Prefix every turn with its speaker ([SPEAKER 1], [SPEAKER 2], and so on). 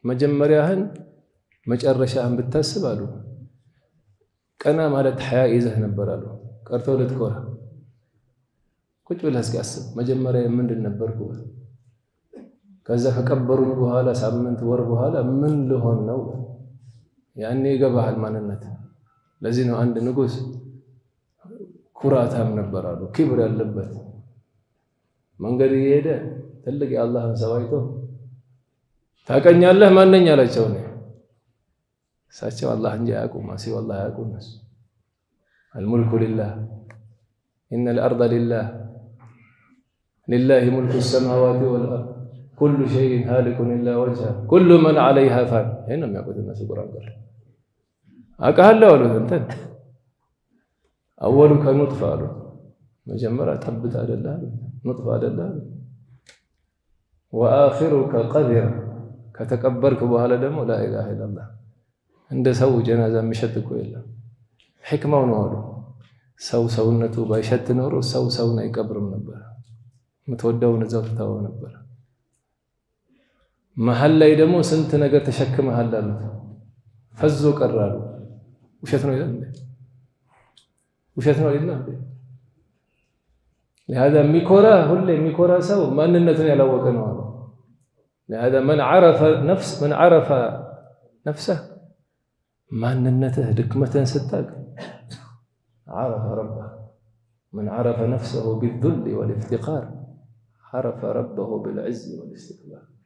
[SPEAKER 1] መጀመሪያህን መጨረሻህን ብታስብ አሉ ቀና ማለት ሐያ ይዘህ ነበር አሉ ቀርተው ልትኮራ ቁጭ ብለህ እስኪ አስብ መጀመሪያ ምንድን ነበርኩ ከዛ ከቀበሩኝ በኋላ ሳምንት ወር በኋላ ምን ልሆን ነው ያኔ ይገባሃል ማንነት ለዚህ ነው አንድ ንጉስ ኩራታም ነበር አሉ ክብር ያለበት መንገድ እየሄደ ትልቅ የአላህን ሰው አይቶ ታቀኛለህ ማንኛ አላቸው ነው እሳቸው አላህ እንጂ አያውቁም ማሲ والله አያውቁም الملك لله إن الأرض لله ملك السماوات والأرض كل شيء هالك إلا وجهه كل من عليها فان هنا ما يقول الناس القرآن قال أقهله ولا أنت أولك نطفة مجمرة تبت على الله نطفة على الله وآخرك قذر كتكبرك بهذا دم لا إله إلا الله عند سو جنازة مشتك إلا حكمة ونوره سونته بايشت نوره سونا يكبر من نبر متودون زوجته نبر محل لا يدمو سنت نجر تشك محل لا فزو قرروا وشتنو يلا وشتنو يلا لهذا ميكورا هل ميكورا سو ما ننتني على وكنه لهذا من عرف نفسه ما ننته دكمته ستاق عرف ربه من عرف نفسه بالذل والافتقار عرف ربه بالعز والاستكبار